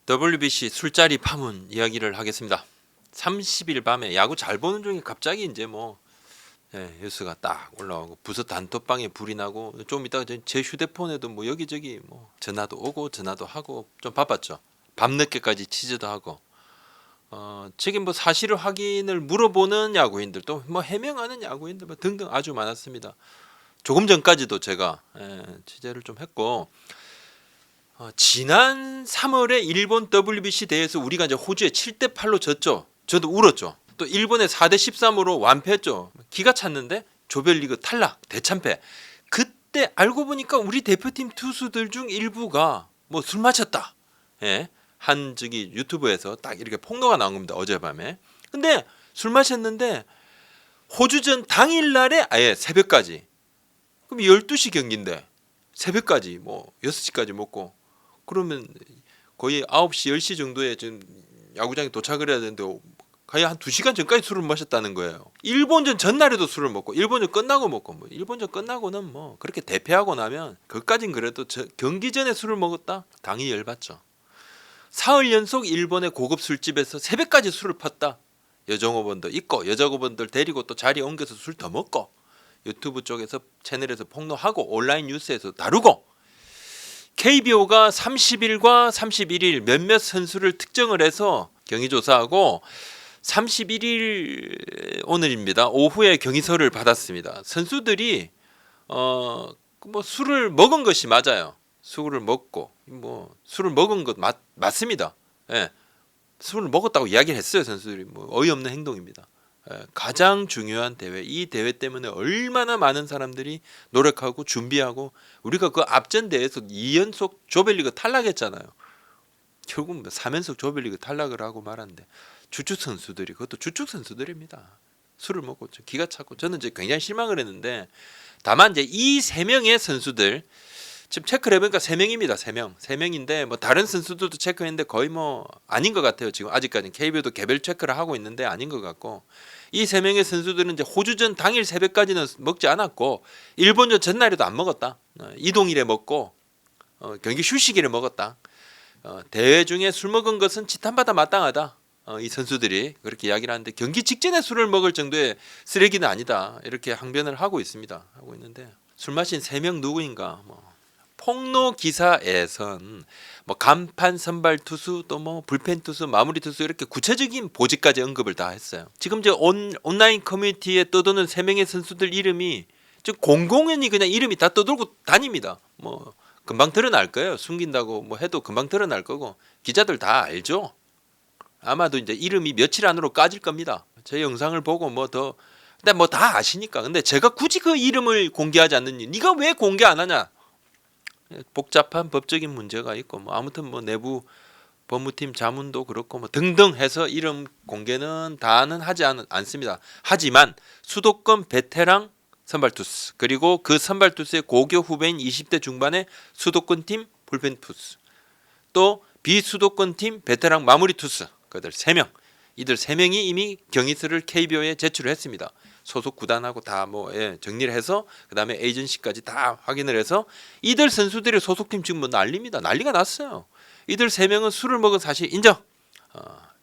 WBC 술자리 파문 이야기를 하겠습니다. 30일 밤에 야구 잘 보는 중에 갑자기 이제 뉴스가 딱 올라오고 부서 단톡방에 불이 나고 좀 이따가 제 휴대폰에도 뭐 여기저기 뭐 전화도 오고 전화도 하고 좀 바빴죠. 밤늦게까지 취재도 하고 지금 뭐 사실 확인을 물어보는 야구인들 또 뭐 해명하는 야구인들 뭐 등등 아주 많았습니다. 조금 전까지도 제가 취재를 좀 했고 지난 3월에 일본 WBC 대회에서 우리가 이제 호주에 7대8로 졌죠. 저도 울었죠. 또 일본에 4대13으로 완패했죠. 기가 찼는데 조별리그 탈락, 대참패. 그때 알고 보니까 우리 대표팀 투수들 중 일부가 뭐 술 마셨다. 예. 한 저기 유튜브에서 딱 이렇게 폭로가 나온 겁니다. 어젯밤에. 근데 술 마셨는데 호주전 당일날에 아예 새벽까지. 그럼 12시 경기인데 새벽까지 뭐 6시까지 먹고 그러면 거의 9시 10시 정도에 지금 야구장에 도착을 해야 되는데 거의 한 2시간 전까지 술을 마셨다는 거예요. 일본전 전날에도 술을 먹고 일본전 끝나고 먹고 뭐 일본전 끝나고는 뭐 그렇게 대패하고 나면 그까진 그래도 경기 전에 술을 먹었다? 당이 열받죠. 사흘 연속 일본의 고급 술집에서 새벽까지 술을 폈다. 여종업원들 있고 여자업원들 데리고 또 자리에 옮겨서 술 더 먹고 유튜브 쪽에서 채널에서 폭로하고 온라인 뉴스에서 다루고 KBO가 30일과 31일 몇몇 선수를 특정을 해서 경위조사하고 31일 오늘입니다. 오후에 경위서를 받았습니다. 선수들이 뭐 술을 먹은 것이 맞아요. 술을 먹고 뭐 술을 먹은 것 맞습니다. 예. 술을 먹었다고 이야기를 했어요. 선수들이 뭐 어이없는 행동입니다. 가장 중요한 대회, 이 대회 때문에 얼마나 많은 사람들이 노력하고 준비하고 우리가 그 앞전 대회에서 2연속 조별리그 탈락했잖아요. 결국 3연속 조별리그 탈락을 하고 말았는데 주축 선수들이 그것도 주축 선수들입니다. 술을 먹고 기가 찼고 저는 이제 굉장히 실망을 했는데 다만 이제 이 3명의 선수들 지금 체크를 해보니까 3명입니다. 3명인데 뭐 다른 선수들도 체크했는데 거의 뭐 아닌 것 같아요. 지금 아직까지는 KBO도 개별 체크를 하고 있는데 아닌 것 같고 이 3명의 선수들은 이제 호주전 당일 새벽까지는 먹지 않았고 일본전 전날에도 안 먹었다. 이동일에 먹고 경기 휴식일에 먹었다. 대회 중에 술 먹은 것은 지탄받아 마땅하다. 이 선수들이 그렇게 이야기를 하는데 경기 직전에 술을 먹을 정도의 쓰레기는 아니다. 이렇게 항변을 하고 있습니다. 하고 있는데 술 마신 3명 누구인가 뭐 폭로 기사에선 뭐 간판 선발 투수 또 뭐 불펜 투수 마무리 투수 이렇게 구체적인 보직까지 언급을 다 했어요. 지금 이제 온라인 커뮤니티에 떠도는 3명의 선수들 이름이 즉 공공연히 그냥 이름이 다 떠돌고 다닙니다. 뭐 금방 드러날 거예요. 숨긴다고 뭐 해도 금방 드러날 거고 기자들 다 알죠. 아마도 이제 이름이 며칠 안으로 까질 겁니다. 제 영상을 보고 뭐 더 근데 뭐 다 아시니까. 근데 제가 굳이 그 이름을 공개하지 않는 이유, 네가 왜 공개 안 하냐? 복잡한 법적인 문제가 있고 뭐 아무튼 뭐 내부 법무팀 자문도 그렇고 뭐 등등 해서 이름 공개는 다는 하지 않습니다. 하지만 수도권 베테랑 선발 투수 그리고 그 선발 투수의 고교 후배인 20대 중반의 수도권 팀 불펜 투수 또 비수도권 팀 베테랑 마무리 투수 그들 3명 이들 3명이 이미 경위서를 KBO에 제출을 했습니다. 소속 구단하고 다 정리를 해서 그다음에 에이전시까지 다 확인을 해서 이들 선수들의 소속팀 지금 뭐 난리입니다. 난리가 났어요. 이들 3명은 술을 먹은 사실 인정.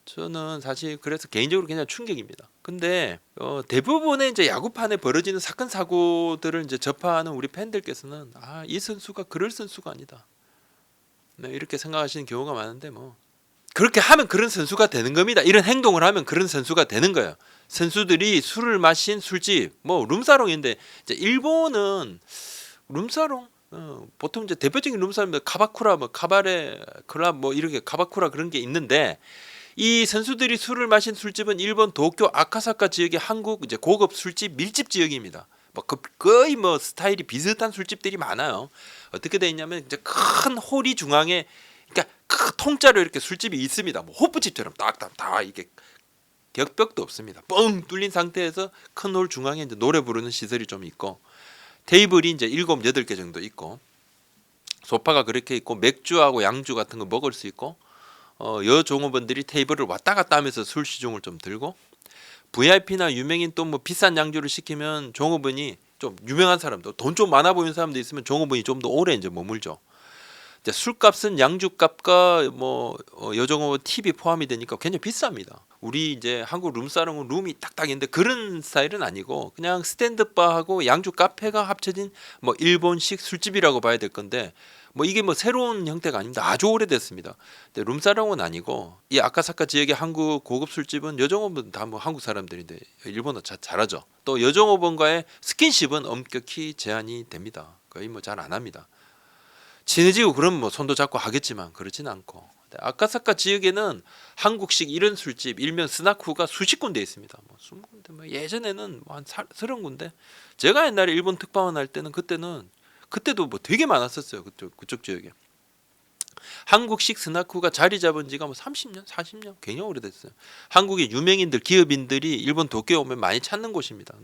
저는 사실 그래서 개인적으로 그냥 충격입니다. 근데 대부분의 이제 야구판에 벌어지는 사건 사고들을 이제 접하는 우리 팬들께서는 이 선수가 그럴 선수가 아니다. 네, 이렇게 생각하시는 경우가 많은데 뭐 그렇게 하면 그런 선수가 되는 겁니다. 이런 행동을 하면 그런 선수가 되는 거예요. 선수들이 술을 마신 술집, 뭐 룸사롱인데 이제 일본은 룸사롱 보통 이제 대표적인 룸사롱은 카바쿠라, 뭐 카바레 클럽, 뭐 이렇게 카바쿠라 그런 게 있는데 이 선수들이 술을 마신 술집은 일본 도쿄 아카사카 지역의 한국 이제 고급 술집 밀집 지역입니다. 뭐 거의 뭐 스타일이 비슷한 술집들이 많아요. 어떻게 돼 있냐면 이제 큰 홀이 중앙에 그러니까 큰 통짜로 이렇게 술집이 있습니다. 뭐 호프집처럼 딱딱 다 이게 격벽도 없습니다. 뻥 뚫린 상태에서 큰 홀 중앙에 이제 노래 부르는 시설이 좀 있고 테이블이 이제 7, 8개 정도 있고 소파가 그렇게 있고 맥주하고 양주 같은 거 먹을 수 있고 여종업원들이 테이블을 왔다 갔다 하면서 술 시중을 좀 들고 VIP나 유명인 또 뭐 비싼 양주를 시키면 종업원이 좀 유명한 사람도 돈 좀 많아 보이는 사람도 있으면 종업원이 좀 더 오래 이제 머물죠. 이제 술값은 양주값과 뭐 여정호 팁이 포함이 되니까 굉장히 비쌉니다. 우리 이제 한국 룸사롱은 룸이 딱딱 있는데 그런 스타일은 아니고 그냥 스탠드바하고 양주 카페가 합쳐진 뭐 일본식 술집이라고 봐야 될 건데 뭐 이게 뭐 새로운 형태가 아닙니다. 아주 오래됐습니다. 근데 룸사롱은 아니고 이 아카사카 지역의 한국 고급 술집은 여정호분 다 뭐 한국 사람들인데 일본어 잘하죠. 또 여정호분과의 스킨십은 엄격히 제한이 됩니다. 거의 뭐 잘 안 합니다. 친해지고 그러면 뭐 손도 잡고 하겠지만 그렇진 않고 아카사카 지역에는 한국식 이런 술집 일명 스나쿠가 수십 군데 있습니다. 뭐 20군데 뭐 예전에는 뭐 한 30군데 제가 옛날에 일본 특파원 할 때는 그때도 뭐 되게 많았었어요. 그쪽 지역에 한국식 스나쿠가 자리 잡은 지가 뭐 30년 40년 굉장히 오래됐어요. 한국의 유명인들 기업인들이 일본 도쿄에 오면 많이 찾는 곳입니다.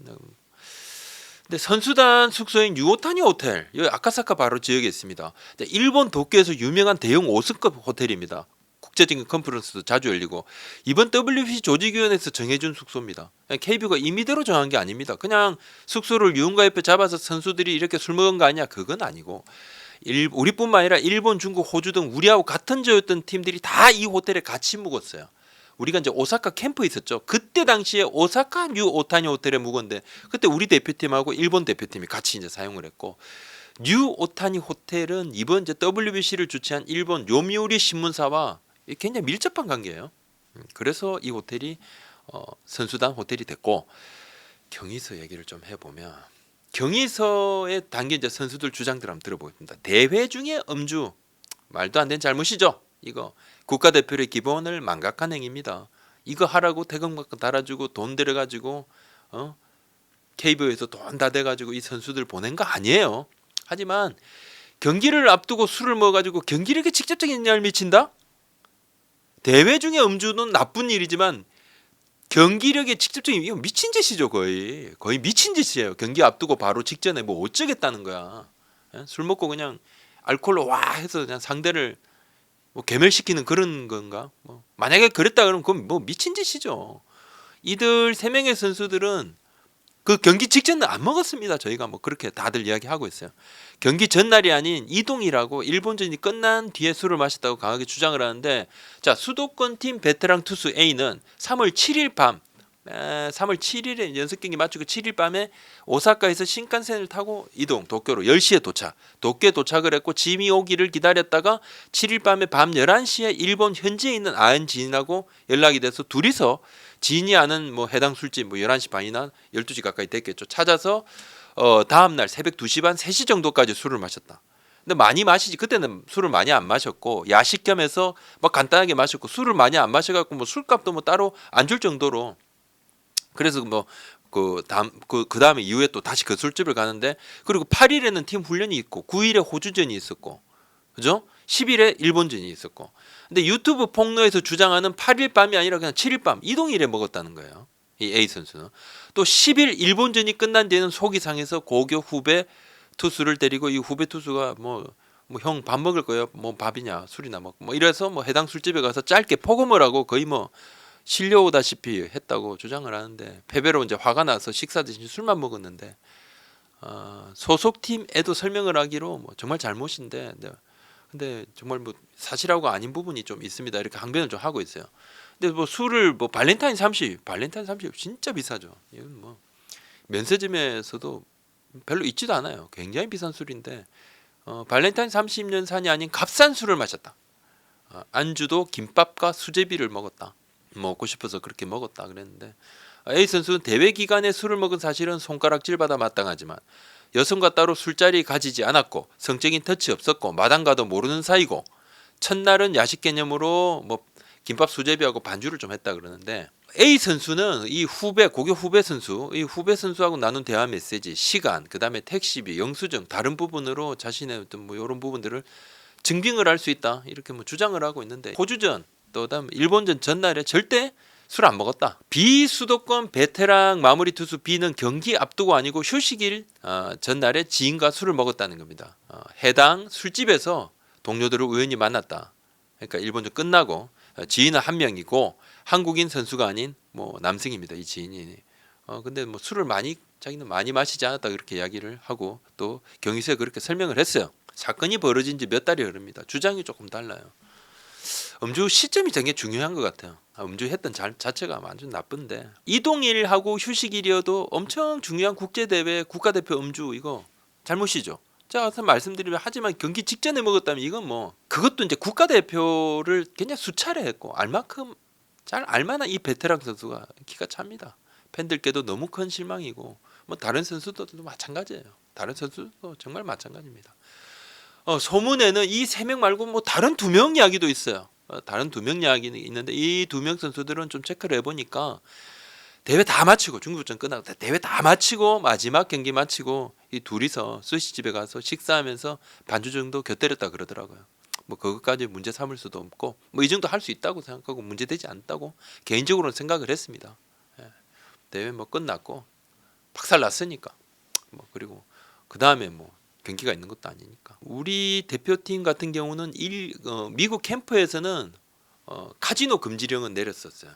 근데 선수단 숙소인 유오타니 호텔 여기 아카사카 바로 지역에 있습니다. 일본 도쿄에서 유명한 대형 5승급 호텔입니다. 국제적인 컨퍼런스도 자주 열리고 이번 WBC 조직위원회에서 정해준 숙소입니다. KBO가 임의대로 정한 게 아닙니다. 그냥 숙소를 유흥가 옆에 잡아서 선수들이 이렇게 술 먹은 거 아니야? 그건 아니고 우리뿐만 아니라 일본, 중국, 호주 등 우리하고 같은 조였던 팀들이 다 이 호텔에 같이 묵었어요. 우리가 이제 오사카 캠프 있었죠. 그때 당시에 오사카 뉴 오타니 호텔에 묵었는데 그때 우리 대표팀하고 일본 대표팀이 같이 이제 사용을 했고 뉴 오타니 호텔은 이번 이제 WBC를 주최한 일본 요미우리 신문사와 굉장히 밀접한 관계예요. 그래서 이 호텔이 선수단 호텔이 됐고 경위서 얘기를 좀 해보면 경위서에 담긴 이제 선수들 주장들 한번 들어보겠습니다. 대회 중에 음주 말도 안 되는 잘못이죠. 이거 국가대표의 기본을 망각한 행위입니다. 이거 하라고 태극마크 달아주고 돈 들여가지고 KBO에서 돈 다 대가지고 이 선수들 보낸 거 아니에요. 하지만 경기를 앞두고 술을 먹어가지고 경기력에 직접적인 영향을 미친다? 대회 중에 음주는 나쁜 일이지만 경기력에 직접적인 이거 미친 짓이죠. 거의 미친 짓이에요. 경기 앞두고 바로 직전에 뭐 어쩌겠다는 거야. 술 먹고 그냥 알코올로 와 해서 그냥 상대를 뭐 괴멸시키는 그런 건가? 뭐 만약에 그랬다 그러면 그건 뭐 미친 짓이죠. 이들 3명의 선수들은 그 경기 직전은 안 먹었습니다. 저희가 뭐 그렇게 다들 이야기하고 있어요. 경기 전날이 아닌 이동이라고 일본전이 끝난 뒤에 술을 마셨다고 강하게 주장을 하는데 자 수도권 팀 베테랑 투수 A는 3월 7일 밤 3월 7일에 연습 경기 마치고 7일 밤에 오사카에서 신칸센을 타고 이동 도쿄로 10시에 도착 도쿄에 도착을 했고 짐이 오기를 기다렸다가 7일 밤에 밤 11시에 일본 현지에 있는 아는 지인하고 연락이 돼서 둘이서 지인이 아는 뭐 해당 술집 뭐 11시 반이나 12시 가까이 됐겠죠. 찾아서 다음날 새벽 2시 반 3시 정도까지 술을 마셨다. 근데 많이 마시지 그때는 술을 많이 안 마셨고 야식 겸해서 막 간단하게 마셨고 술을 많이 안 마셔갖고 뭐 술값도 뭐 따로 안 줄 정도로 그래서 뭐 그 다음에 이후에 또 다시 그 술집을 가는데 그리고 8일에는 팀 훈련이 있고 9일에 호주전이 있었고 그죠? 10일에 일본전이 있었고 근데 유튜브 폭로에서 주장하는 8일 밤이 아니라 그냥 7일 밤 이동일에 먹었다는 거예요. 이 A 선수는 또 10일 일본전이 끝난 뒤에는 속이 상해서 고교 후배 투수를 데리고 이 후배 투수가 뭐 형 밥 먹을 거예요. 뭐 밥이냐 술이나 먹고 뭐 이래서 뭐 해당 술집에 가서 짧게 폭음을 하고 거의 뭐 실려오다시피 했다고 주장을 하는데 패배로 이제 화가 나서 식사 대신 술만 먹었는데 소속팀에도 설명을 하기로 뭐 정말 잘못인데 근데 정말 뭐 사실하고 아닌 부분이 좀 있습니다. 이렇게 항변을 좀 하고 있어요. 근데 뭐 술을 뭐 발렌타인 30 진짜 비싸죠. 이건 뭐 면세점에서도 별로 있지도 않아요. 굉장히 비싼 술인데 발렌타인 30년산이 아닌 값싼 술을 마셨다. 안주도 김밥과 수제비를 먹었다. 먹고 싶어서 그렇게 먹었다 그랬는데 A 선수는 대회 기간에 술을 먹은 사실은 손가락질받아 마땅하지만 여성과 따로 술자리 가지지 않았고 성적인 터치 없었고 마당 가도 모르는 사이고 첫날은 야식 개념으로 뭐 김밥 수제비하고 반주를 좀 했다 그러는데 A 선수는 이 고교 후배 선수하고 나눈 대화 메시지, 시간, 그다음에 택시비, 영수증 다른 부분으로 자신의 어떤 뭐 이런 부분들을 증빙을 할 수 있다 이렇게 뭐 주장을 하고 있는데 호주전 또 그다음 일본전 전날에 절대 술 안 먹었다. B 수도권 베테랑 마무리 투수 B는 경기 앞두고 아니고 휴식일 전날에 지인과 술을 먹었다는 겁니다. 해당 술집에서 동료들을 우연히 만났다. 그러니까 일본전 끝나고 지인은 한 명이고 한국인 선수가 아닌 뭐 남성입니다. 이 지인이. 근데 뭐 술을 자기는 많이 마시지 않았다 그렇게 이야기를 하고 또 경위서에 그렇게 설명을 했어요. 사건이 벌어진 지 몇 달이 흐릅니다. 주장이 조금 달라요. 음주 시점이 되게 중요한 것 같아요. 음주했던 자체가 완전 나쁜데 이동일하고 휴식일이어도 엄청 중요한 국제대회 국가대표 음주 이거 잘못이죠. 제가 말씀드리면 하지만 경기 직전에 먹었다면 이건 뭐 그것도 이제 국가대표를 그냥 수차례 했고 알만큼 잘 알만한 이 베테랑 선수가 기가 찹니다. 팬들께도 너무 큰 실망이고 뭐 다른 선수들도 마찬가지예요. 다른 선수도 정말 마찬가지입니다. 소문에는 이 세 명 말고 뭐 다른 2명 이야기도 있어요. 다른 2명 이야기는 있는데 이 2명 선수들은 좀 체크를 해보니까 대회 다 마치고 중국전 끝나고 대회 다 마치고 마지막 경기 마치고 이 둘이서 스시집에 가서 식사하면서 반주 정도 곁들였다 그러더라고요. 뭐 그것까지 문제 삼을 수도 없고 뭐 이 정도 할 수 있다고 생각하고 문제되지 않다고 개인적으로는 생각을 했습니다. 대회 뭐 끝났고 박살 났으니까 뭐 그리고 그 다음에 뭐 경기가 있는 것도 아니니까. 우리 대표팀 같은 경우는 미국 캠프에서는 카지노 금지령은 내렸었어요.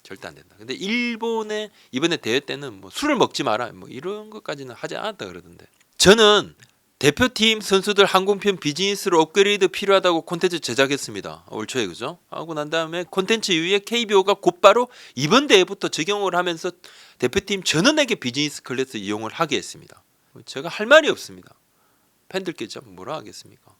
절대 안 된다. 근데 일본의 이번에 대회 때는 뭐 술을 먹지 마라 뭐 이런 것까지는 하지 않았다 그러던데. 저는 대표팀 선수들 항공편 비즈니스로 업그레이드 필요하다고 콘텐츠 제작했습니다. 올 초에 그죠? 하고 난 다음에 콘텐츠 이후에 KBO가 곧바로 이번 대회부터 적용을 하면서 대표팀 전원에게 비즈니스 클래스 이용을 하게 했습니다. 제가 할 말이 없습니다. 팬들께 좀 뭐라 하겠습니까?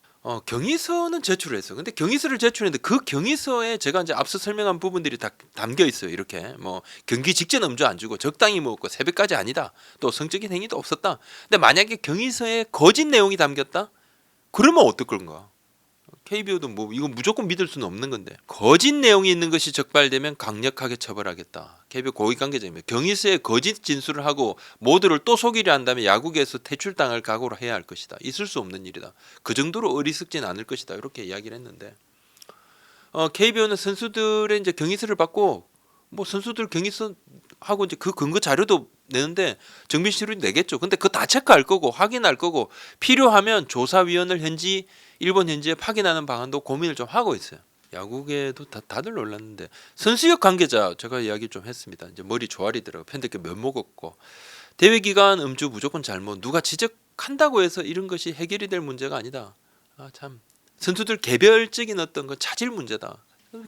경위서는 제출했어요. 근데 경위서를 제출했는데 그 경위서에 제가 이제 앞서 설명한 부분들이 다 담겨 있어요. 이렇게 뭐 경기 직전 음주 안 주고 적당히 먹고 새벽까지 아니다. 또 성적인 행위도 없었다. 근데 만약에 경위서에 거짓 내용이 담겼다? 그러면 어떨 건가? KBO도 뭐 이건 무조건 믿을 수는 없는 건데 거짓 내용이 있는 것이 적발되면 강력하게 처벌하겠다. KBO 고위 관계자입니다. 경위서에 거짓 진술을 하고 모두를 또 속이려 한다면 야구계에서 퇴출당할 각오를 해야 할 것이다. 있을 수 없는 일이다. 그 정도로 어리석진 않을 것이다. 이렇게 이야기를 했는데 KBO는 선수들의 이제 경위서를 받고 뭐 선수들 경위서 하고 이제 그 근거 자료도 내는데 정비실이 내겠죠. 근데 그거 다 체크할 거고 확인할 거고 필요하면 조사위원을 일본 현지에 파견하는 방안도 고민을 좀 하고 있어요. 야구계도 다들 놀랐는데 선수역 관계자 제가 이야기 좀 했습니다. 이제 머리 조아리더라고 팬들께 면목 없고 대회 기간 음주 무조건 잘못 누가 지적한다고 해서 이런 것이 해결이 될 문제가 아니다. 참 선수들 개별적인 어떤 건 차질 문제다.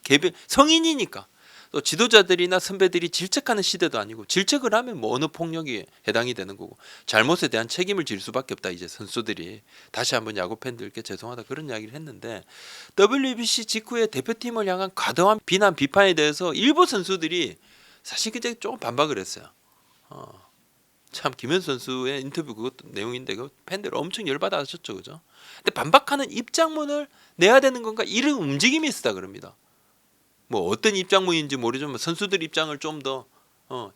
개별 성인이니까. 또 지도자들이나 선배들이 질책하는 시대도 아니고 질책을 하면 뭐 어느 폭력이 해당이 되는 거고 잘못에 대한 책임을 질 수밖에 없다. 이제 선수들이 다시 한번 야구 팬들께 죄송하다 그런 이야기를 했는데 WBC 직후에 대표팀을 향한 과도한 비난 비판에 대해서 일부 선수들이 사실 그때 조금 반박을 했어요. 참 김현수 선수의 인터뷰 그것도 내용인데 그 팬들 엄청 열받아 하셨죠, 그죠? 근데 반박하는 입장문을 내야 되는 건가 이런 움직임이 있었다 그럽니다. 뭐 어떤 입장문인지 모르지만 선수들 입장을 좀 더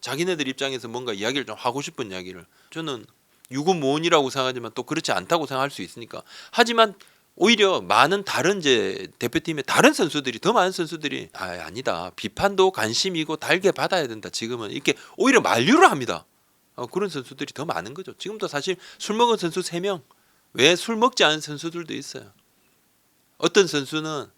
자기네들 입장에서 뭔가 이야기를 좀 하고 싶은 이야기를 저는 유구무원이라고 생각하지만 또 그렇지 않다고 생각할 수 있으니까 하지만 오히려 많은 다른 이제 대표팀의 다른 선수들이 더 많은 선수들이 아니다 비판도 관심이고 달게 받아야 된다 지금은 이렇게 오히려 만류를 합니다. 그런 선수들이 더 많은 거죠. 지금도 사실 술 먹은 선수 3명 왜 술 먹지 않은 선수들도 있어요. 어떤 선수는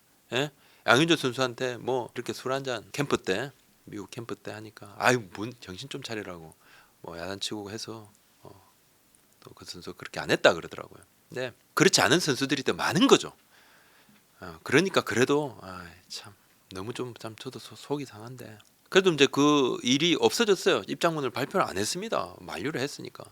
양윤조 선수한테 뭐 이렇게 술 한잔 캠프 때 미국 캠프 때 하니까 뭔 정신 좀 차리라고 뭐 야단치고 해서 또 그 선수 그렇게 안 했다 그러더라고요. 근데 그렇지 않은 선수들이 더 많은 거죠. 그러니까 그래도 참 너무 좀 저도 속이 상한데 그래도 이제 그 일이 없어졌어요. 입장문을 발표를 안 했습니다. 만류를 했으니까.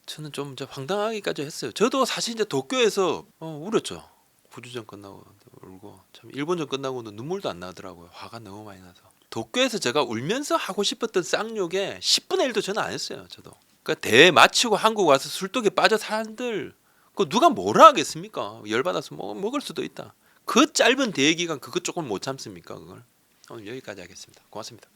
저는 좀 황당하기까지 했어요. 저도 사실 이제 도쿄에서 울었죠. 호주전 끝나고 울고 참 일본전 끝나고는 눈물도 안 나더라고요. 화가 너무 많이 나서. 도쿄에서 제가 울면서 하고 싶었던 쌍욕에 10분의 1도 저는 안 했어요. 저도. 그러니까 대회 마치고 한국 와서 술독에 빠져 사람들 그 누가 뭐라 하겠습니까? 열받아서 먹을 수도 있다. 그 짧은 대회 기간 그거 조금 못 참습니까? 그걸 오늘 여기까지 하겠습니다. 고맙습니다.